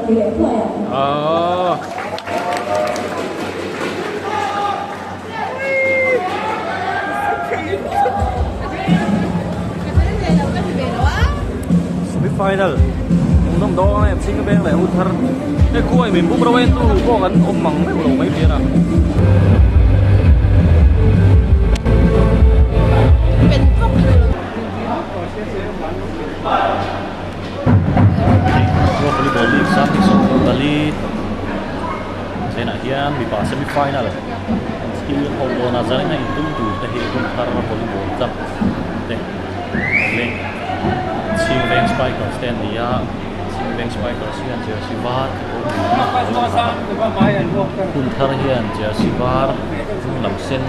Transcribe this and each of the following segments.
tỷ lệ thuê ạ. Semi-final. Nung đó em xin cái bên lại hụt thar. Cái cuối mình bung rawen tu có gắn ôm măng mấy đồ mấy tiền à. Volleyball League sắp thì xong Bali. Thế này hiền bị bỏ semi-final rồi. Khi hậu đồ là dẫn này tung tủ cái hệ thống thar volleyball tập. Đây. Lên. Team Bank Spikers Stanley Team Bank Spikers hian jersey var kun thar hian jersey var lam sen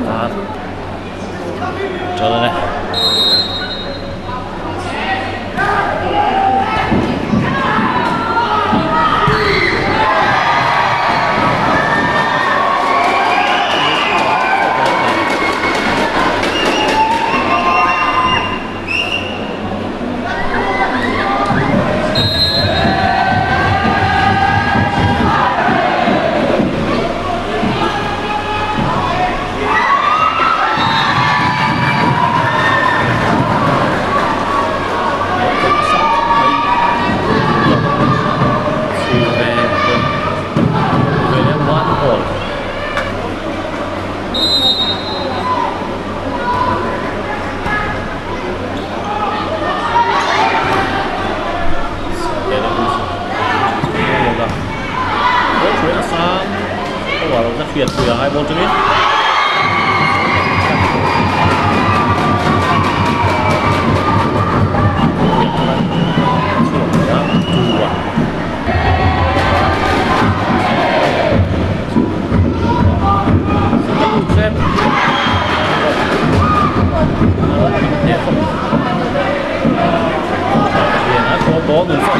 var chalo ne Việt từ hai môn cho biết có người phòng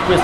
เ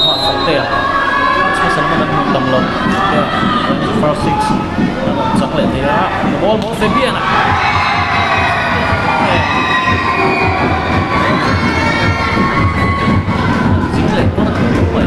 họ phóng tiền sẽ sẵn mà mình tầm lồng foul six chắc lệ thế đó ball ball phía biên dính lệ quá là vậy.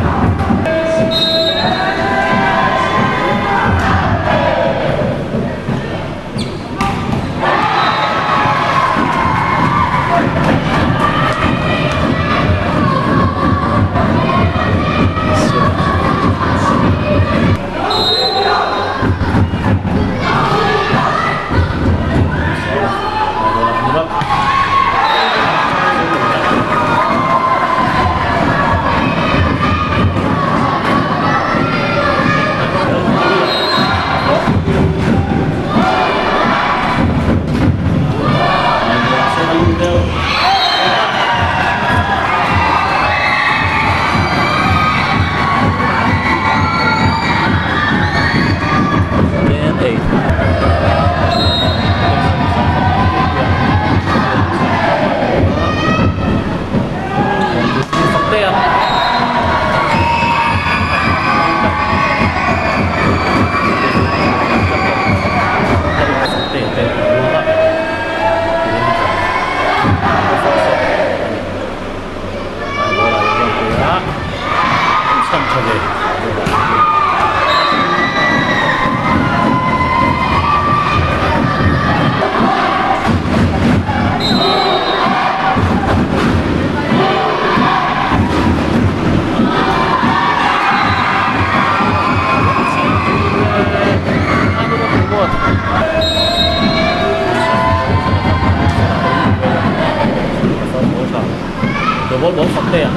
Ball ball phóng tiền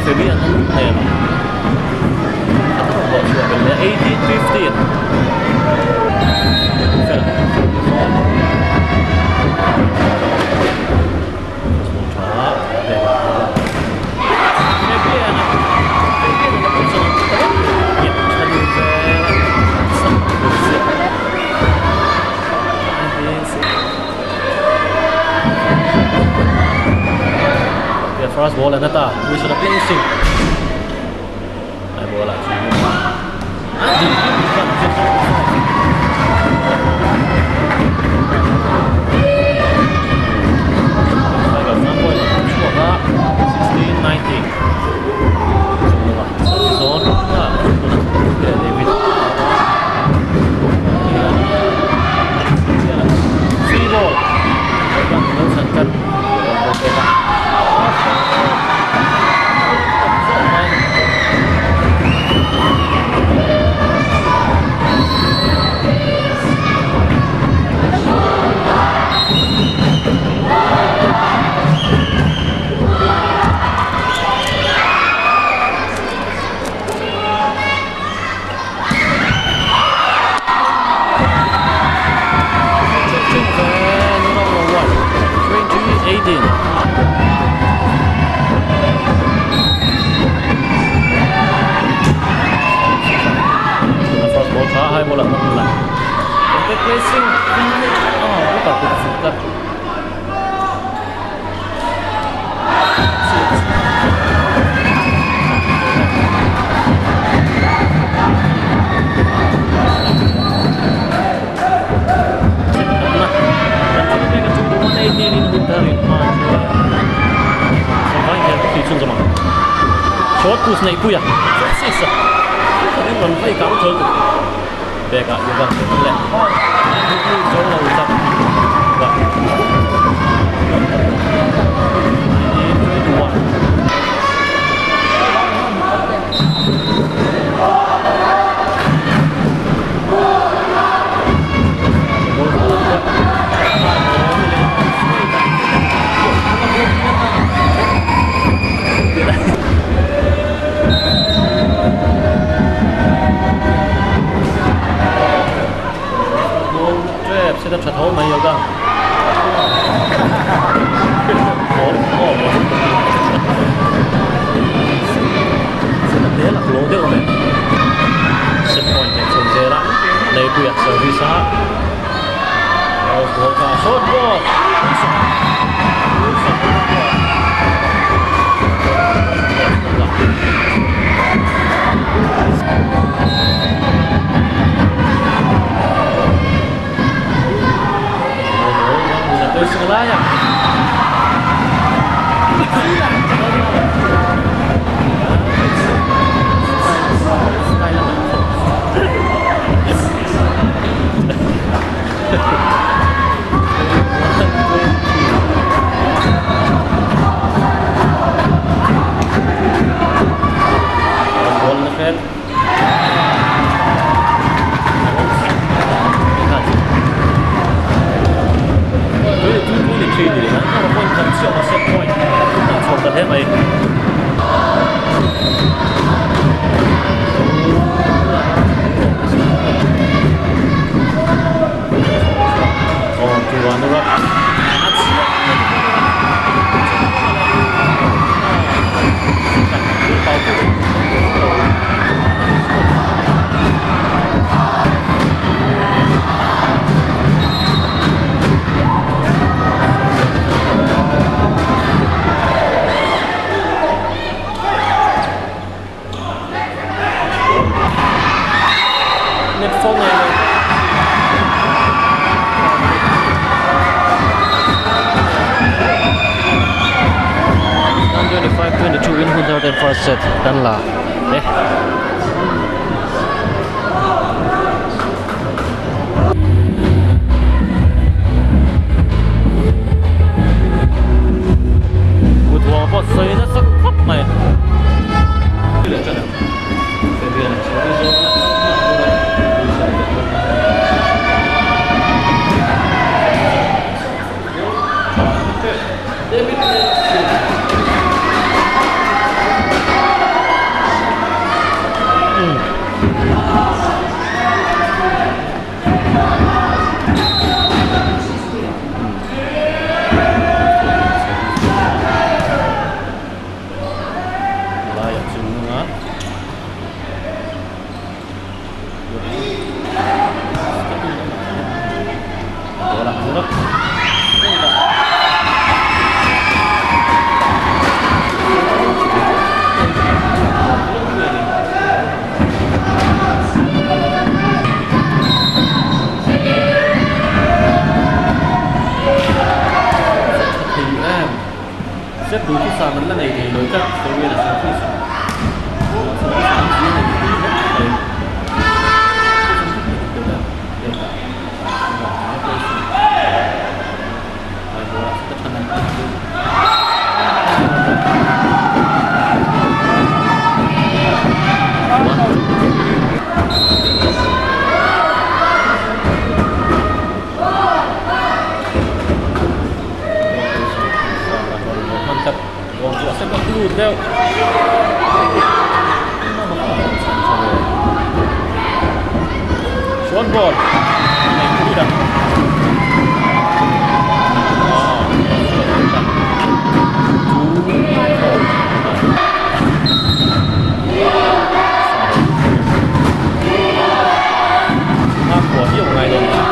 Fabian này mà bỏ chuột về 18-15 first ball and nata we should have been sing ai bola chu di I got 1 point score ba 16-19 zone na David free ball kan menunjukkan hai bola bola pressing bukan bukan short push này puya sisa ini còn phải cáo chơi để cả những vâng lệ những chỗ là tập vâng sẽ tập thấu mấy giờ cơ sẽ tập thế là lỗ tiếp rồi set point này xong dễ lắm đây quy service á của cả short ball Segalanya. Den first set dan lah một quả bọt sấy nó sắc khắp này layak semua. Bola buruk. Xếp đối thủ sàn lần này thì đối chất tôi nghĩ là sẽ không Theo short ball này cũng đặt của nhiều ngày rồi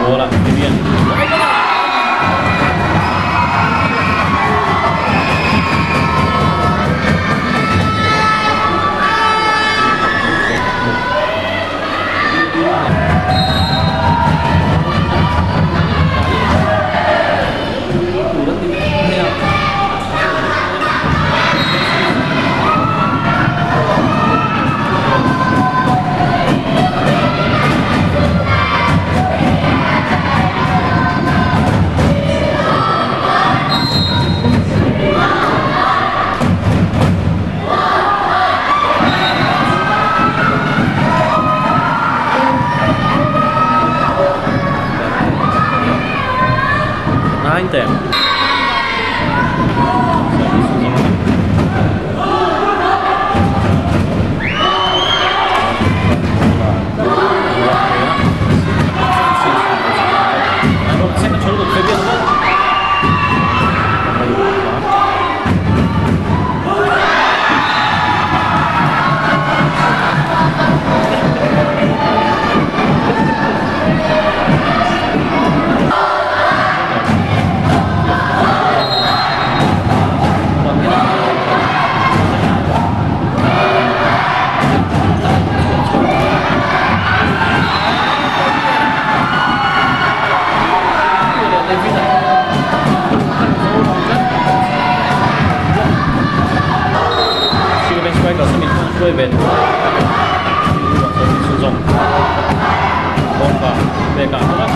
bola Vivian. Inter. Đuôi về sử dụng bóng vào về cả nữa.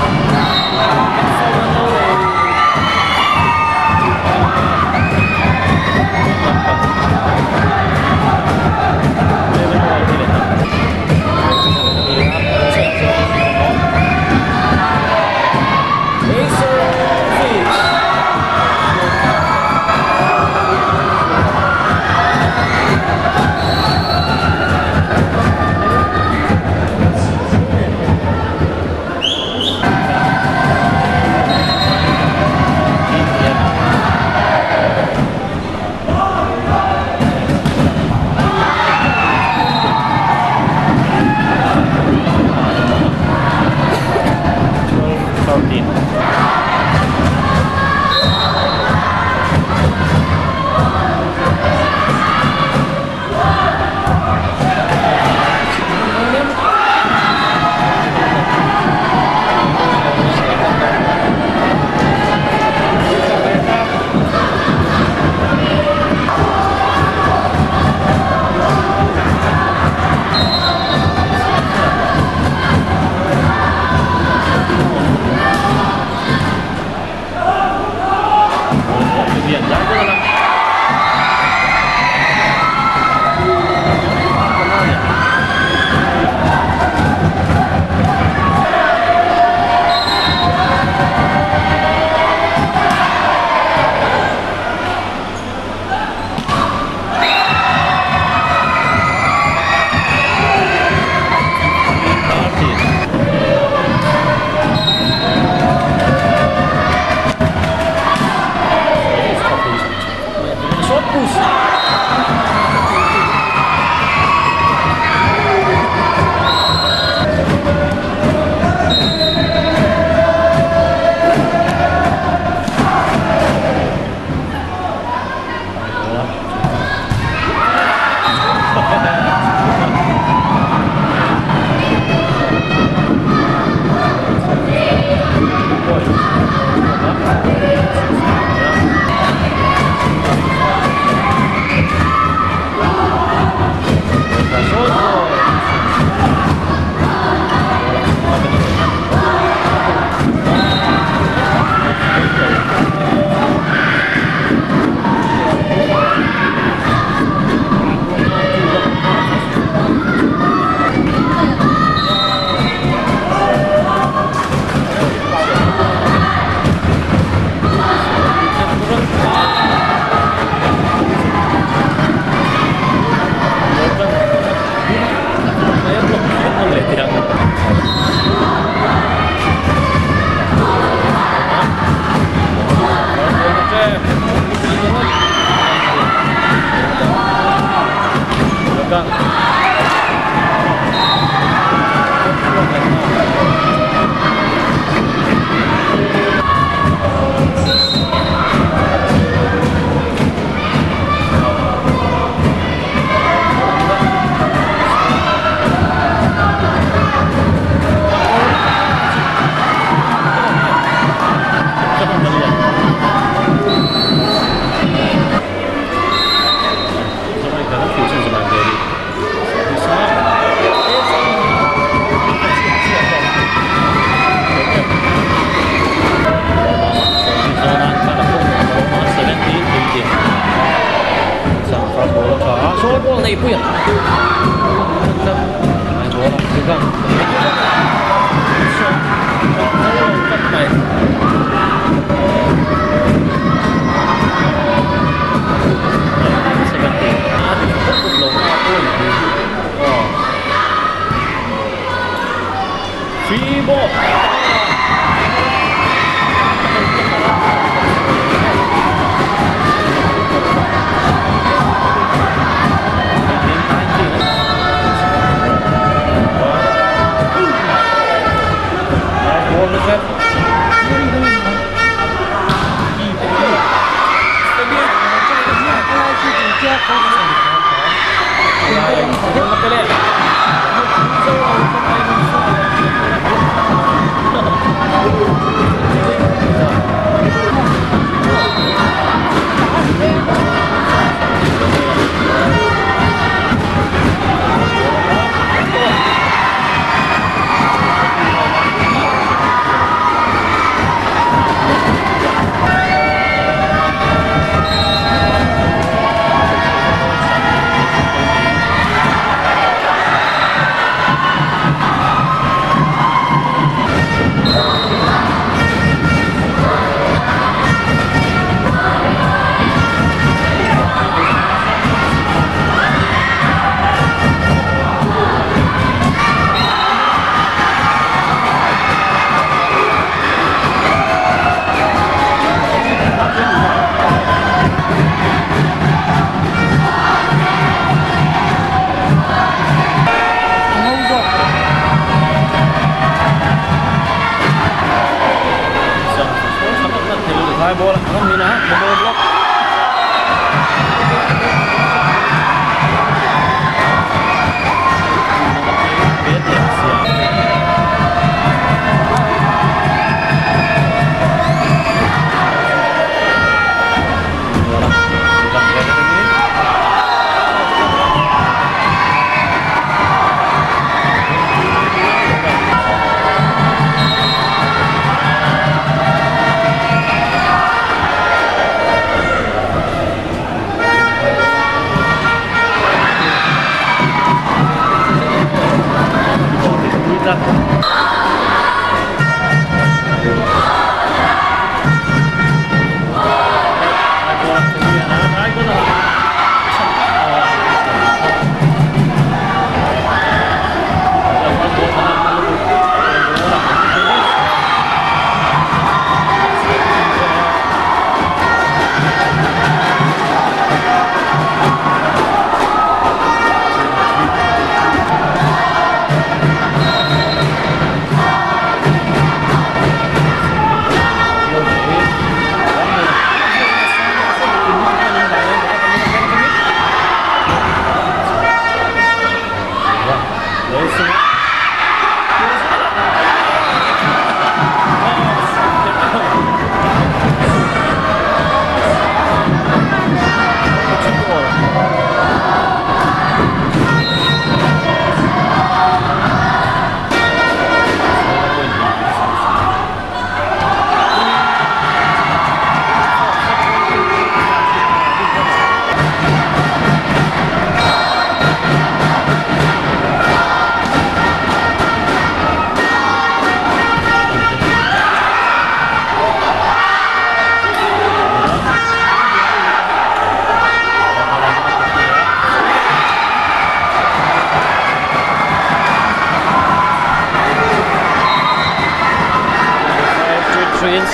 Hai bola, không như nào, một đôi block.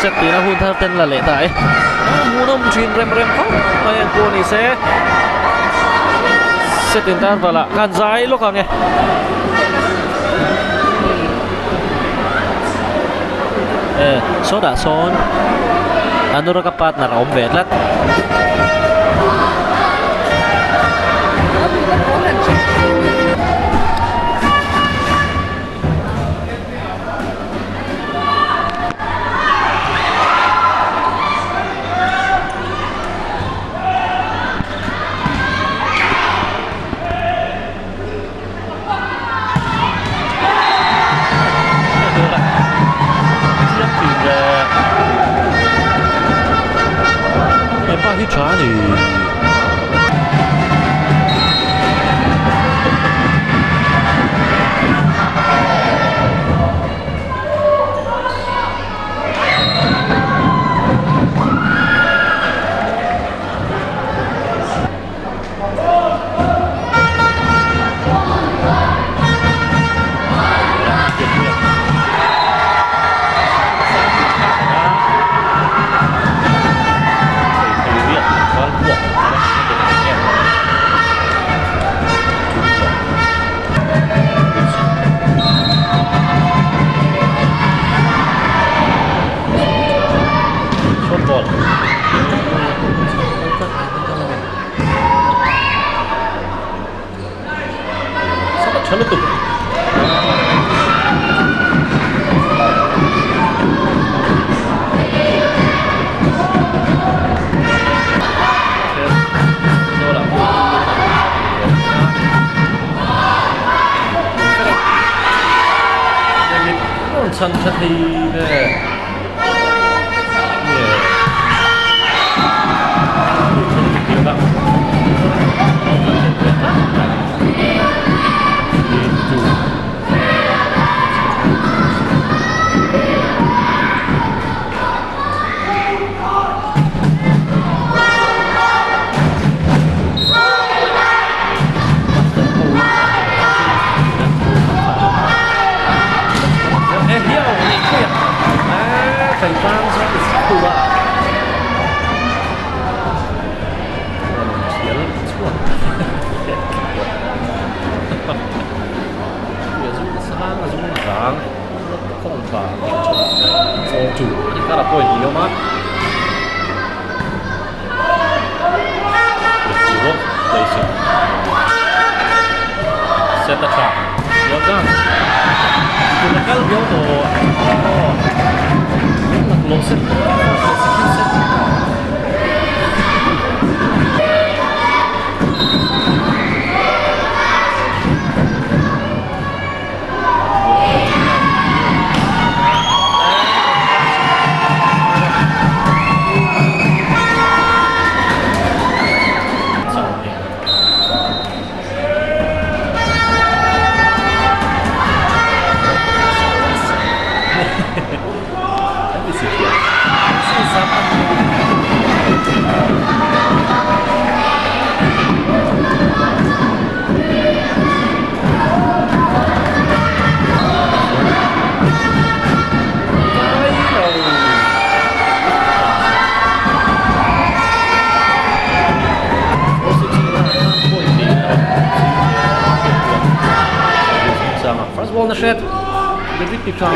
Set tina hun thar ten la le tai munom chin rem khóc ai cô ni se set tin tan wala kan zai lo ka nge so da son anura ka partner om vetlat hi trả thì thì nè. Thành Phan sẽ được từ bạn chiến chuột bây giờ dùng sang là dùng dáng không phải cho chủ thì ta là quên nhiều mắt được đây sẽ set the trap được không chúng ta các yếu tố close it. First ball na shot. David Pichon.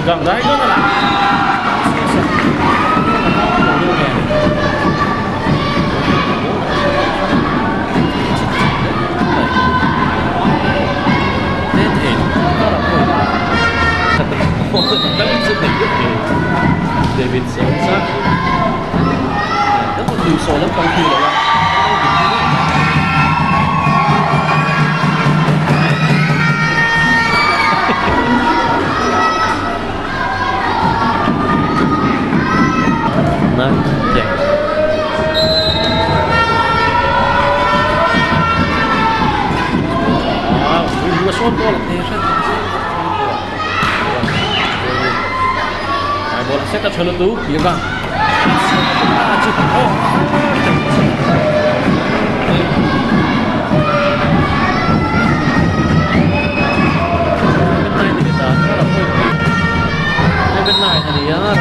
Gần đấy đó là David Sonsa rất là nhiều số lắm trong khi đó Đấy, đẹp. Đó, vừa số cô là thế sao? Seta Cholotu, Yoga. Bên này thì nó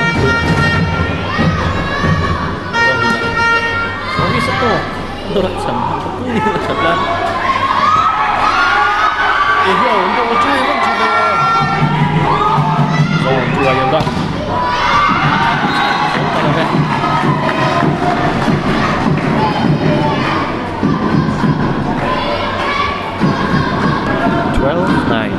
cái sắt to tôi đặt sẵn cứ như là sạch lên thì hiểu tôi chơi vẫn chưa được rồi chùa hiện ra sống ta đây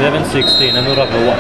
12-9 11-16 anu ragawa.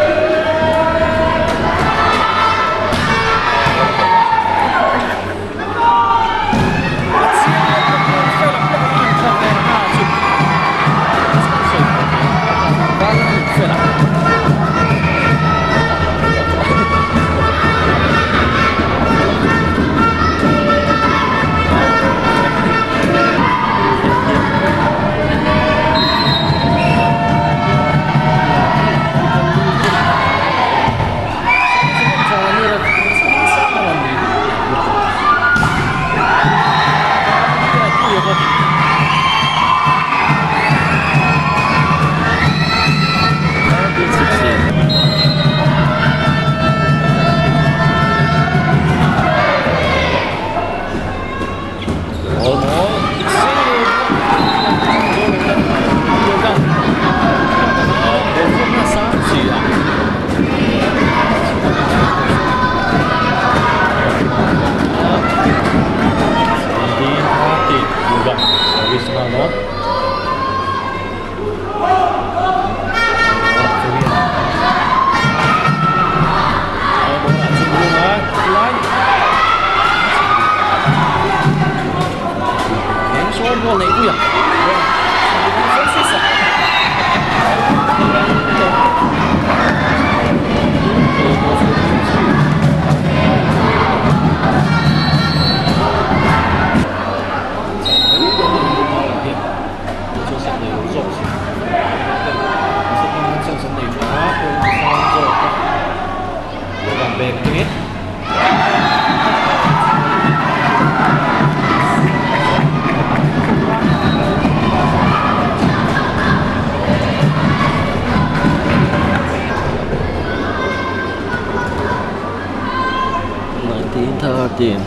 15-13.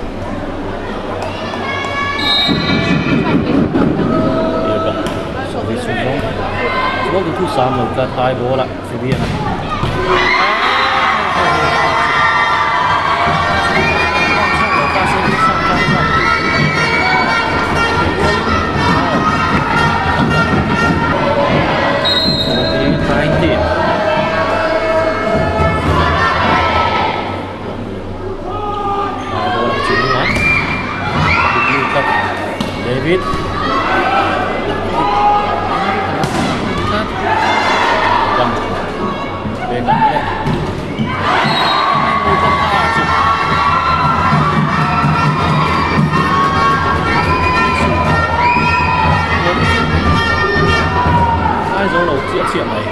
So this is wrong. So the two Sam will cut high ball at Fabian. David vâng bên nặng đấy hai dấu đầu triệu này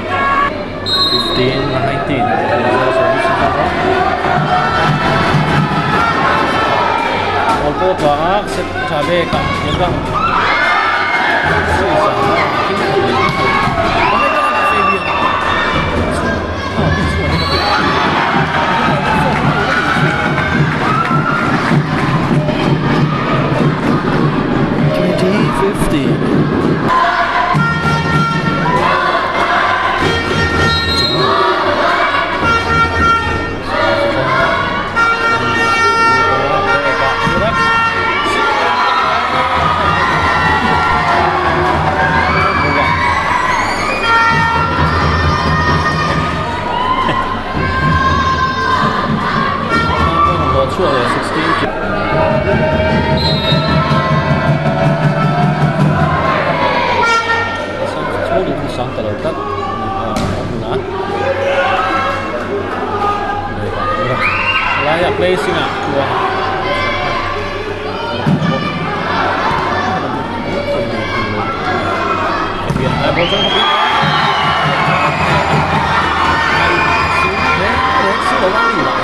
15-19 Olpo tua set cabe ka yang sure, 16. Số điện thoại sáng kalau tak guna. Layak placing ah. Biar ball jauh lebih. Sudah lari lah.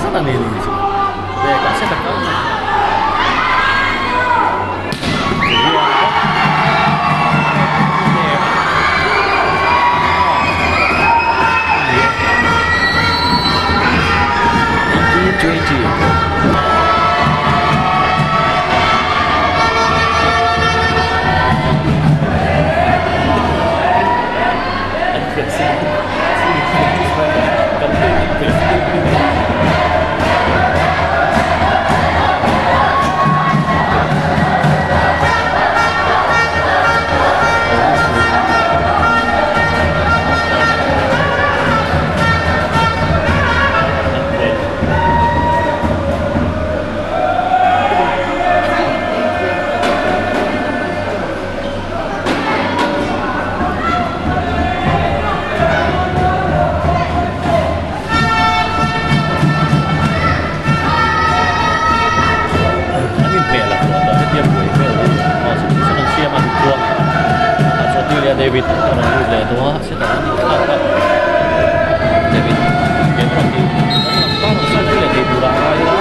Sana nili sih. Deh, kasih tekan. David orang muda tua sekarang David dia berarti apa saja dia kurang aja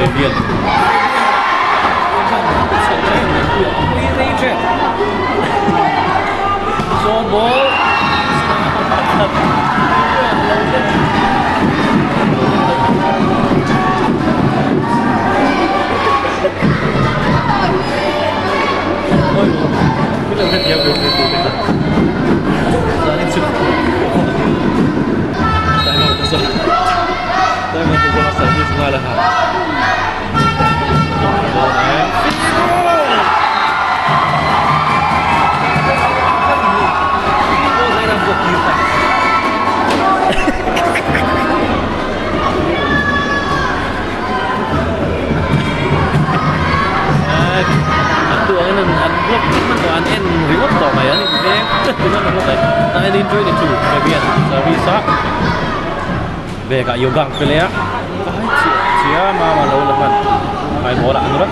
Fabian so ball Nah ini 19-22 Fabian service á về cả yogang cái lẽ chia mà lâu lắm anh hai bộ đã nữa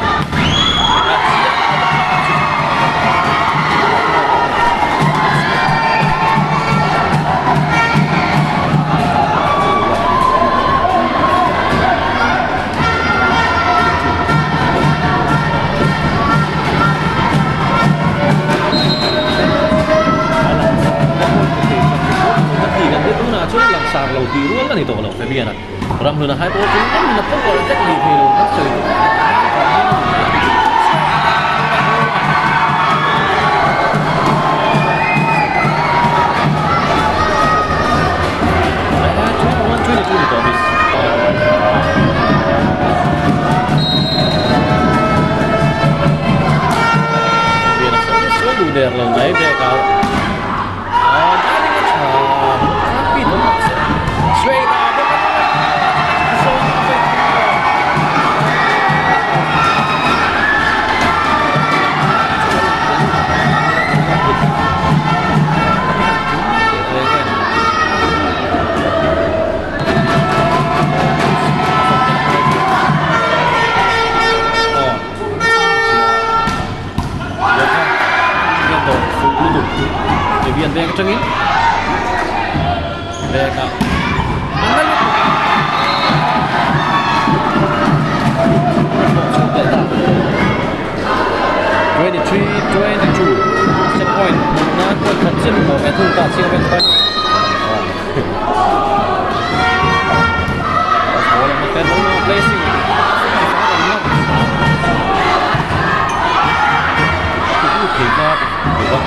sar lo di ruang kan itu kalau Fabian orang huna hai bo pun kan nak pun kalau tak ni hero tak soi dia lo naik dia kalau Fabian dia kecengin dia kak 23-22 set point nah buat kecil mau itu tak sih kan bola makan bola placing itu kita buat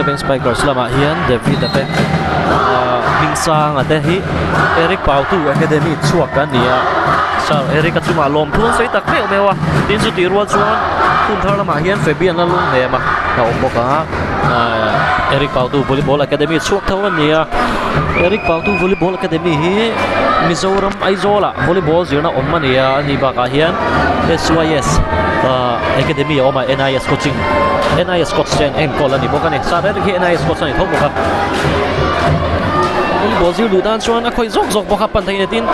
kan Spikers lama hian David ate hingsang ate hi Eric Pautu Academy chuak kan nia sa Eric achuma lom thun sei tak me mewa tin chu ti rual chuan kun thar lama hian Fabian la lung ne ma na omboka Eric Pautu Volleyball Academy chuak thawan nia Eric Pautu Volleyball Academy hi Mizoram Aizola volleyball zirna ommania ani ba ka hian SYS Academy oma NIS coaching NIS coach chen en kola ni bokani sa re ki NIS coach ni thok boka volleyball zil du dan chuan a khoi zok zok bokha pan thai tin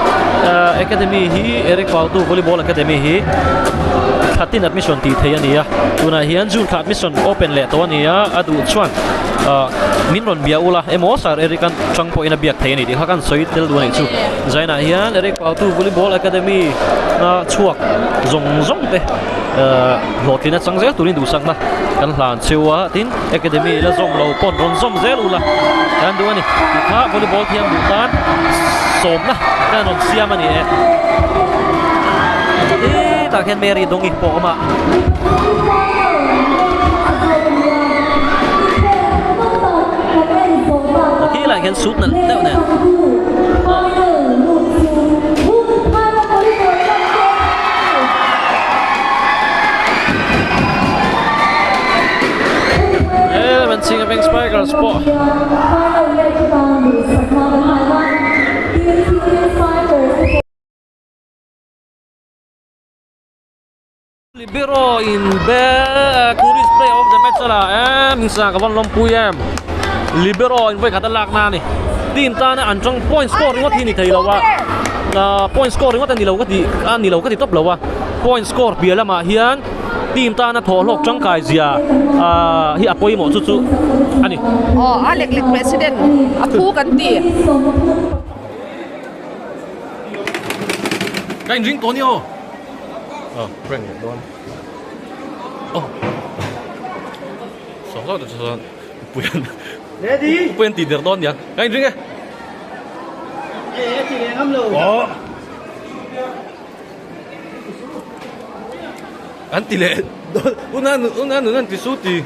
academy hi Eric Pautu volleyball academy hi khatin admission ti thei ania tuna hian june khat admission open le to ania adu chuan min ron bia ula emo sar Erican changpo ina biak thei ni ti khakan soi tel du nei chu zaina hian Eric Pautu volleyball academy na chuak zong zong te lotlina changzel turin du sang na kan hlan chewa tin academy la zong lo pon ron zom zel ula kan du ani kha volleyball thiam du tan som na kan ron siam ani ta khen Mary dong ik po ma khi lại khen sút nè đeo nè mình xin cái bên Spiker Sport Libero in Kuris play of the match là em sa ka von lompui em Libero in với khát lạc na ni tin ta na an trong point score ngot hi ni thei lawa point score ngot ni lo ka ti top lawa point score bia lama hian team ta na tho lok chang kai zia hi apoi mo chu chu ani Alec president apu kan ti cái ring to ni o bring it on sao sao sao puyan Ready? puyan ti der don ya cái ring Eh, chị đến ngâm lầu. Anti le unan ti suti